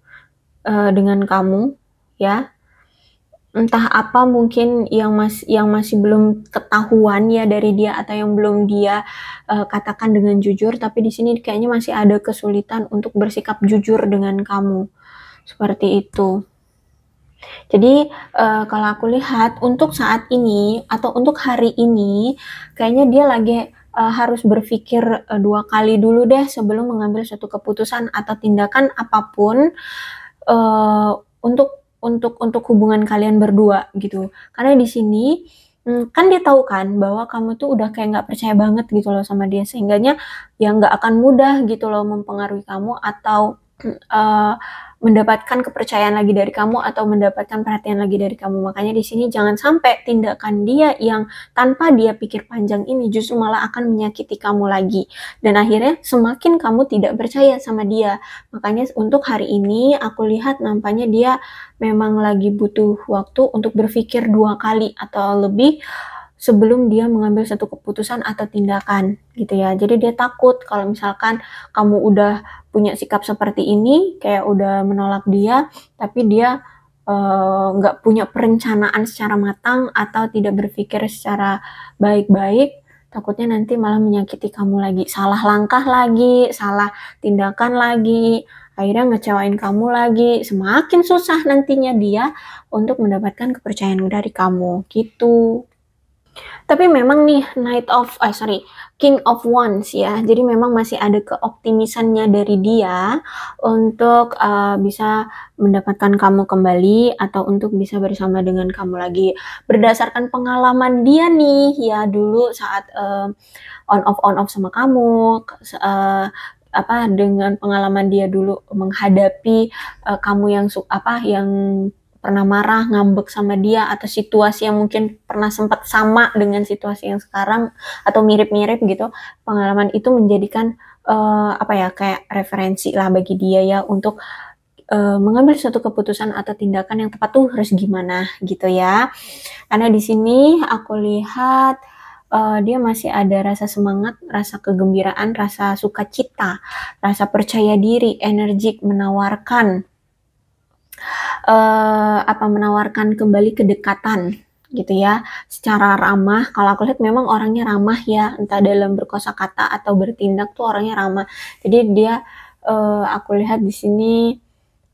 dengan kamu, ya. Entah apa mungkin yang masih belum ketahuan ya dari dia atau yang belum dia katakan dengan jujur, tapi di sini kayaknya masih ada kesulitan untuk bersikap jujur dengan kamu, seperti itu. Jadi kalau aku lihat untuk saat ini atau untuk hari ini, kayaknya dia lagi harus berpikir 2 kali dulu deh sebelum mengambil suatu keputusan atau tindakan apapun untuk hubungan kalian berdua gitu. Karena di sini kan dia tahu kan bahwa kamu tuh udah kayak nggak percaya banget gitu loh sama dia, sehingganya ya nggak akan mudah gitu loh mempengaruhi kamu atau mendapatkan kepercayaan lagi dari kamu atau mendapatkan perhatian lagi dari kamu. Makanya di sini jangan sampai tindakan dia yang tanpa dia pikir panjang ini justru malah akan menyakiti kamu lagi. Dan akhirnya semakin kamu tidak percaya sama dia. Makanya untuk hari ini aku lihat nampaknya dia memang lagi butuh waktu untuk berpikir 2 kali atau lebih sebelum dia mengambil satu keputusan atau tindakan gitu ya. Jadi dia takut kalau misalkan kamu udah punya sikap seperti ini, kayak udah menolak dia, tapi dia nggak punya perencanaan secara matang atau tidak berpikir secara baik-baik, takutnya nanti malah menyakiti kamu lagi, salah langkah lagi, salah tindakan lagi, akhirnya ngecewain kamu lagi, semakin susah nantinya dia untuk mendapatkan kepercayaan dari kamu, gitu. Tapi memang nih King of Wands ya. Jadi memang masih ada keoptimisannya dari dia untuk bisa mendapatkan kamu kembali atau untuk bisa bersama dengan kamu lagi. Berdasarkan pengalaman dia nih ya dulu saat on off sama kamu, dengan pengalaman dia dulu menghadapi kamu yang pernah marah, ngambek sama dia, atau situasi yang mungkin pernah sempat sama dengan situasi yang sekarang, atau mirip-mirip gitu, pengalaman itu menjadikan kayak referensi lah bagi dia ya untuk mengambil suatu keputusan atau tindakan yang tepat tuh harus gimana gitu ya. Karena di sini aku lihat dia masih ada rasa semangat, rasa kegembiraan, rasa sukacita, rasa percaya diri, energik, menawarkan kembali kedekatan gitu ya, secara ramah. Kalau aku lihat memang orangnya ramah ya, entah dalam berkosakata atau bertindak tuh orangnya ramah. Jadi dia aku lihat di sini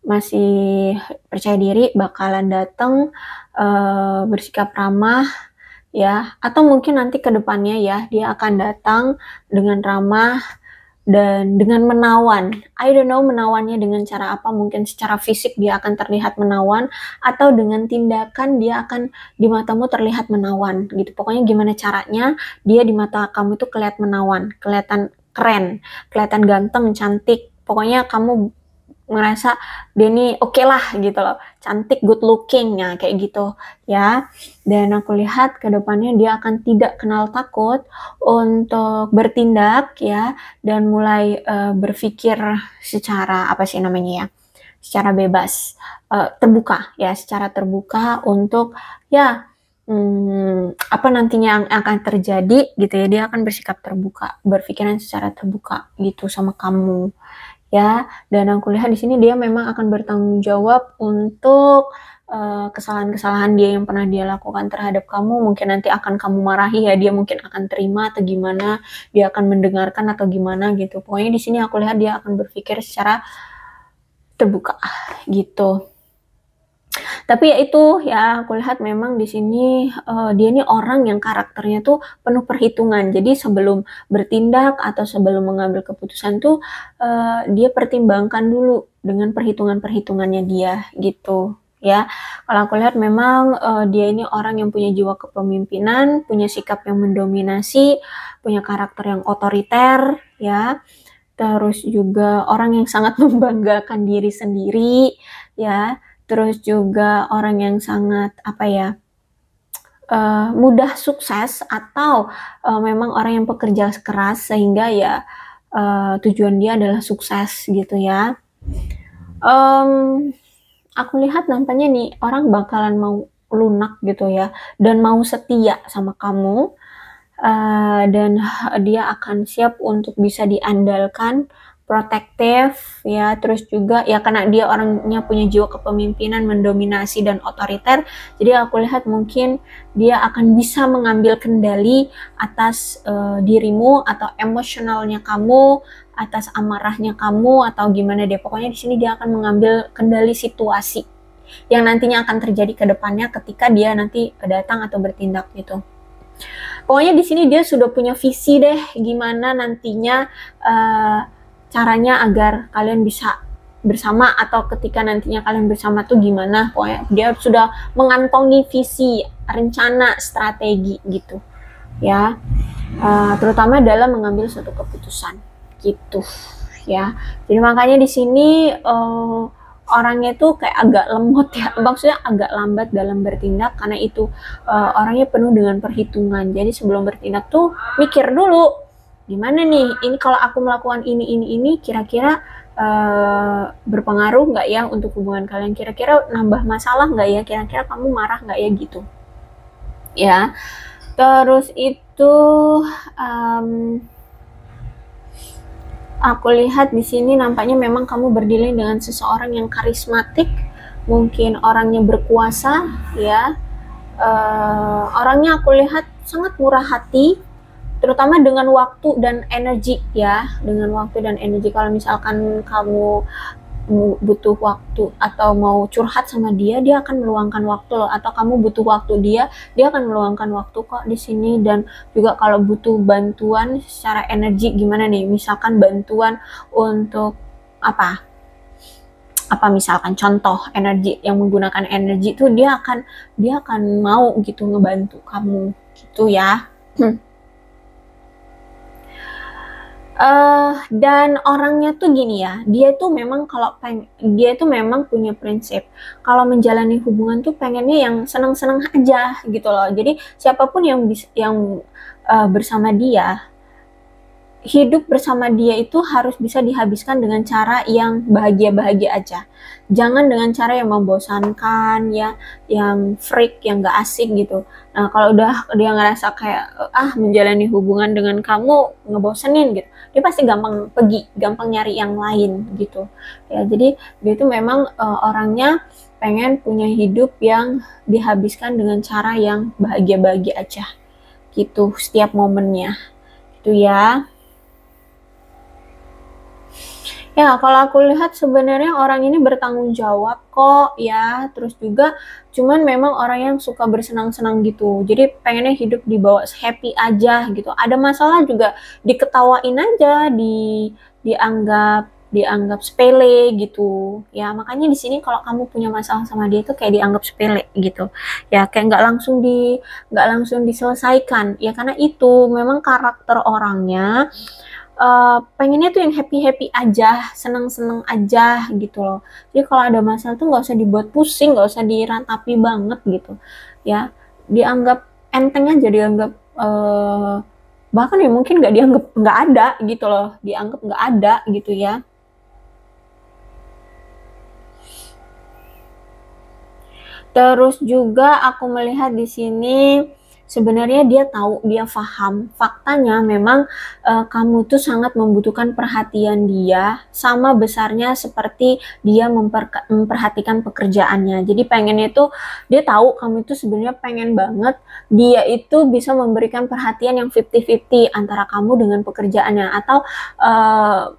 masih percaya diri bakalan datang bersikap ramah ya, atau mungkin nanti ke depannya ya dia akan datang dengan ramah dan dengan menawan. I don't know menawannya dengan cara apa, mungkin secara fisik dia akan terlihat menawan atau dengan tindakan dia akan di matamu terlihat menawan gitu. Pokoknya gimana caranya dia di mata kamu itu kelihatan menawan, kelihatan keren, kelihatan ganteng, cantik. Pokoknya kamu ngerasa dia nih oke lah gitu loh, cantik, good looking ya kayak gitu ya. Dan aku lihat ke depannya dia akan tidak kenal takut untuk bertindak ya, dan mulai berpikir secara secara bebas, terbuka ya, secara terbuka untuk ya apa nantinya yang akan terjadi gitu ya, dia akan bersikap terbuka, berpikiran secara terbuka gitu sama kamu ya. Dan aku lihat di sini dia memang akan bertanggung jawab untuk kesalahan-kesalahan dia yang pernah dia lakukan terhadap kamu. Mungkin nanti akan kamu marahi ya, dia mungkin akan terima atau gimana, dia akan mendengarkan atau gimana gitu. Pokoknya di sini aku lihat dia akan berpikir secara terbuka gitu. Tapi ya itu ya, aku lihat memang di sini dia ini orang yang karakternya tuh penuh perhitungan. Jadi sebelum bertindak atau sebelum mengambil keputusan tuh dia pertimbangkan dulu dengan perhitungan-perhitungannya dia gitu. ya. Kalau aku lihat memang dia ini orang yang punya jiwa kepemimpinan, punya sikap yang mendominasi, punya karakter yang otoriter, ya. Terus juga orang yang sangat membanggakan diri sendiri, ya. Terus juga orang yang sangat apa ya, mudah sukses atau memang orang yang pekerja keras sehingga ya tujuan dia adalah sukses gitu ya. Aku lihat nampaknya nih orang bakalan mau lunak gitu ya dan mau setia sama kamu, dan dia akan siap untuk bisa diandalkan, protektif ya, terus juga ya karena dia orangnya punya jiwa kepemimpinan, mendominasi dan otoriter, jadi aku lihat mungkin dia akan bisa mengambil kendali atas dirimu atau emosionalnya kamu, atas amarahnya kamu atau gimana deh. Pokoknya di sini dia akan mengambil kendali situasi yang nantinya akan terjadi ke depannya ketika dia nanti datang atau bertindak gitu. Pokoknya di sini dia sudah punya visi deh gimana nantinya caranya agar kalian bisa bersama atau ketika nantinya kalian bersama tuh gimana. Pokoknya dia sudah mengantongi visi, rencana, strategi gitu ya, terutama dalam mengambil suatu keputusan gitu ya. Jadi makanya di sini orangnya tuh kayak agak lemot ya, maksudnya agak lambat dalam bertindak karena itu orangnya penuh dengan perhitungan. Jadi sebelum bertindak tuh mikir dulu gimana nih, ini kalau aku melakukan ini kira-kira berpengaruh nggak ya untuk hubungan kalian, kira-kira nambah masalah nggak ya, kira-kira kamu marah nggak ya gitu ya. Terus itu aku lihat di sini nampaknya memang kamu berdealing dengan seseorang yang karismatik, mungkin orangnya berkuasa ya. Orangnya aku lihat sangat murah hati, terutama dengan waktu dan energi ya, dengan waktu dan energi. Kalau misalkan kamu butuh waktu atau mau curhat sama dia, dia akan meluangkan waktu loh. Atau kamu butuh waktu dia akan meluangkan waktu kok di sini. Dan juga kalau butuh bantuan secara energi gimana nih, misalkan bantuan untuk apa misalkan contoh energi yang menggunakan energi tuh dia akan mau gitu ngebantu kamu gitu ya. Dan orangnya tuh gini ya, dia tuh memang dia tuh memang punya prinsip kalau menjalani hubungan tuh pengennya yang senang-senang aja gitu loh. Jadi siapapun yang bersama dia, hidup bersama dia itu harus bisa dihabiskan dengan cara yang bahagia-bahagia aja. Jangan dengan cara yang membosankan ya, yang freak, yang gak asik gitu. Nah, kalau udah dia ngerasa kayak menjalani hubungan dengan kamu ngebosenin gitu, dia pasti gampang pergi, gampang nyari yang lain gitu. Ya, jadi dia itu memang orangnya pengen punya hidup yang dihabiskan dengan cara yang bahagia-bahagia aja gitu setiap momennya. Gitu ya. Ya, kalau aku lihat sebenarnya orang ini bertanggung jawab kok ya, terus juga cuman memang orang yang suka bersenang-senang gitu. Jadi pengennya hidup dibawa happy aja gitu. Ada masalah juga diketawain aja, dianggap sepele gitu. Ya, makanya di sini kalau kamu punya masalah sama dia itu kayak dianggap sepele gitu. Ya, kayak nggak langsung diselesaikan. Ya karena itu memang karakter orangnya pengennya tuh yang happy-happy aja, seneng-seneng aja gitu loh. Jadi kalau ada masalah tuh nggak usah dibuat pusing, nggak usah dirantapi banget gitu. Ya, dianggap enteng aja, dianggap bahkan ya mungkin nggak dianggap nggak ada gitu loh, dianggap nggak ada gitu ya. Terus juga aku melihat di sini sebenarnya dia tahu, dia paham. Faktanya memang kamu tuh sangat membutuhkan perhatian dia sama besarnya seperti dia memperhatikan pekerjaannya. Jadi pengennya itu dia tahu kamu itu sebenarnya pengen banget dia itu bisa memberikan perhatian yang 50-50 antara kamu dengan pekerjaannya atau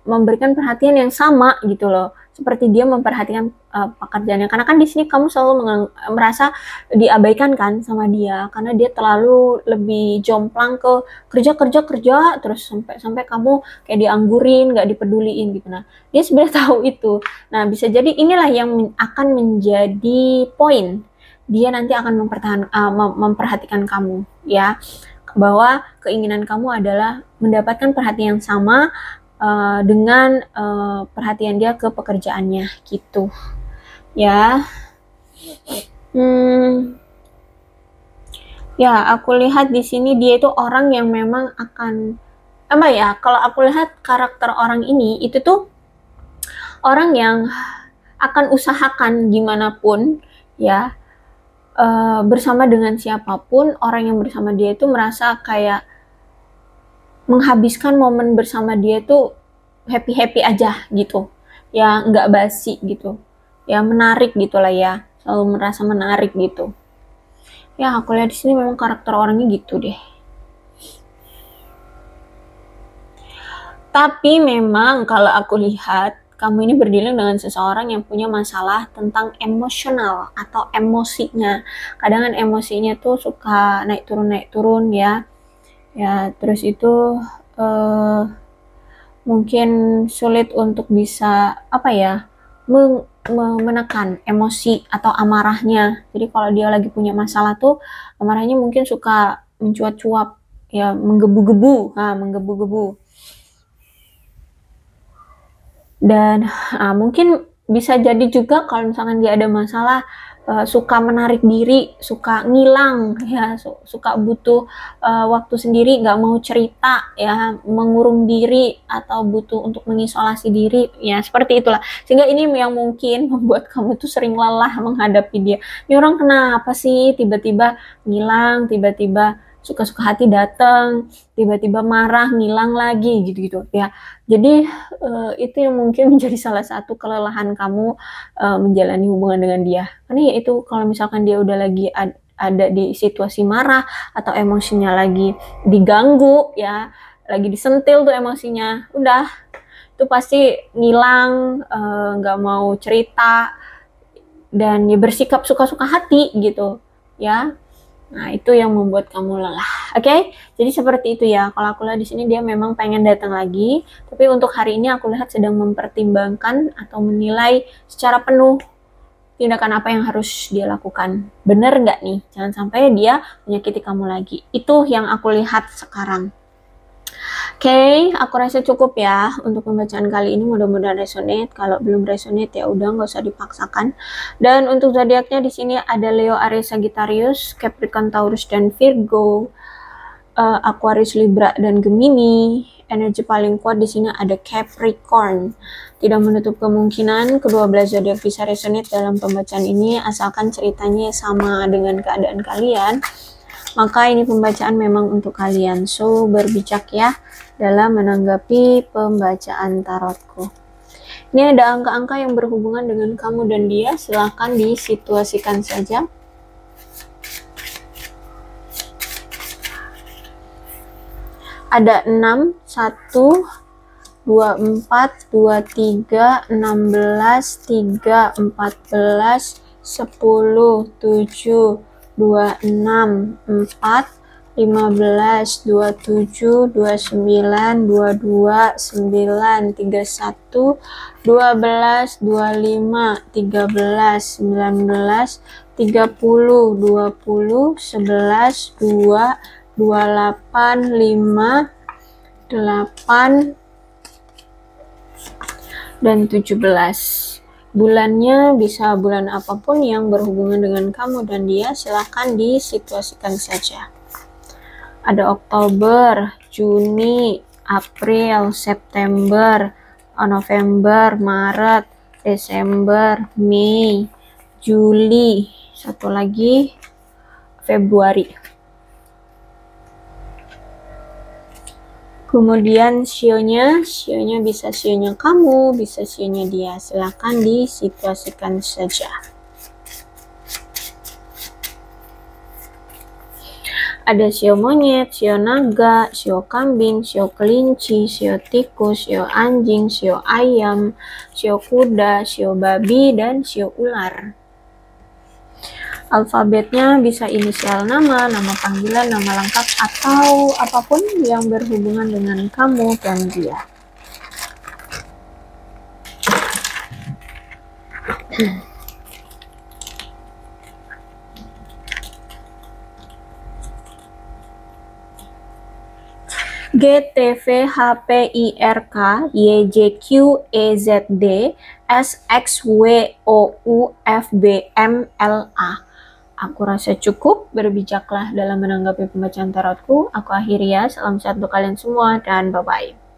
memberikan perhatian yang sama gitu loh. seperti dia memperhatikan pekerjaannya. Karena kan di sini kamu selalu merasa diabaikan kan sama dia, karena dia terlalu lebih jomplang ke kerja terus sampai kamu kayak dianggurin, nggak dipeduliin gitu. Nah, dia sebenarnya tahu itu. Nah, bisa jadi inilah yang akan menjadi poin. Dia nanti akan memperhatikan kamu, ya, bahwa keinginan kamu adalah mendapatkan perhatian yang sama dengan perhatian dia ke pekerjaannya gitu, ya. Ya, aku lihat di sini dia itu orang yang memang akan kalau aku lihat karakter orang ini itu tuh orang yang akan usahakan gimana pun, ya, bersama dengan siapapun, orang yang bersama dia itu merasa kayak menghabiskan momen bersama dia tuh happy-happy aja gitu, ya, nggak basi gitu, ya, menarik gitulah ya, selalu merasa menarik gitu. Ya, aku lihat di sini memang karakter orangnya gitu deh. Tapi memang kalau aku lihat kamu ini berdiri dengan seseorang yang punya masalah tentang emosional atau emosinya. Kadang kan emosinya tuh suka naik turun ya. Ya, terus itu mungkin sulit untuk bisa menekan emosi atau amarahnya. Jadi kalau dia lagi punya masalah tuh amarahnya mungkin suka mencuat-cuap, ya, menggebu-gebu. Dan mungkin bisa jadi juga kalau misalkan dia ada masalah suka menarik diri, suka ngilang, ya, suka butuh waktu sendiri, nggak mau cerita, ya, mengurung diri atau butuh untuk mengisolasi diri, ya, seperti itulah. Sehingga ini yang mungkin membuat kamu tuh sering lelah menghadapi dia. Ini orang kenapa sih tiba-tiba ngilang, tiba-tiba suka-suka hati datang, tiba-tiba marah ngilang lagi gitu-gitu, ya. Jadi itu yang mungkin menjadi salah satu kelelahan kamu menjalani hubungan dengan dia. Karena ya itu, kalau misalkan dia udah lagi ada di situasi marah atau emosinya lagi diganggu, ya, lagi disentil tuh emosinya, udah itu pasti ngilang, nggak mau cerita, dan ya bersikap suka-suka hati gitu, ya. Nah, itu yang membuat kamu lelah. Oke? Jadi seperti itu ya. Kalau aku lihat di sini dia memang pengen datang lagi, tapi untuk hari ini aku lihat sedang mempertimbangkan atau menilai secara penuh tindakan apa yang harus dia lakukan. Bener nggak nih? Jangan sampai dia menyakiti kamu lagi. Itu yang aku lihat sekarang. Oke, aku rasa cukup ya untuk pembacaan kali ini. Mudah-mudahan resonate. Kalau belum resonate ya udah, nggak usah dipaksakan. Dan untuk zodiaknya di sini ada Leo, Aries, Sagittarius, Capricorn, Taurus, dan Virgo, Aquarius, Libra, dan Gemini. Energi paling kuat di sini ada Capricorn. Tidak menutup kemungkinan kedua belah zodiak bisa resonate dalam pembacaan ini, asalkan ceritanya sama dengan keadaan kalian. Maka ini pembacaan memang untuk kalian. So, berbijak ya dalam menanggapi pembacaan tarotku. Ini ada angka-angka yang berhubungan dengan kamu dan dia. Silahkan disituasikan saja. Ada 6, 1, 24, 23, 16, 3, 14, 10, 7, 26, 4, 15, 27, 29, 22, 9, 31, 12, 25, 13, 19, 30, 20, 11, 2, 28, 5, 8, dan 17. Bulannya bisa bulan apapun yang berhubungan dengan kamu dan dia, silahkan disituasikan saja. Ada Oktober, Juni, April, September, November, Maret, Desember, Mei, Juli, satu lagi Februari. Kemudian sionya bisa sionya kamu, bisa sionya dia. Silahkan disituasikan saja. Ada sio monyet, sio naga, sio kambing, sio kelinci, sio tikus, sio anjing, sio ayam, sio kuda, sio babi, dan sio ular. Alfabetnya bisa inisial nama, nama panggilan, nama lengkap, atau apapun yang berhubungan dengan kamu dan dia. G, T, V, H, P, I, R, K, Y, J, Q, E, Z, D, S, X, W, O, U, F, B, M, L, A. Aku rasa cukup, berbijaklah dalam menanggapi pembacaan tarotku. Aku akhiri ya, salam sehat untuk kalian semua, dan bye-bye.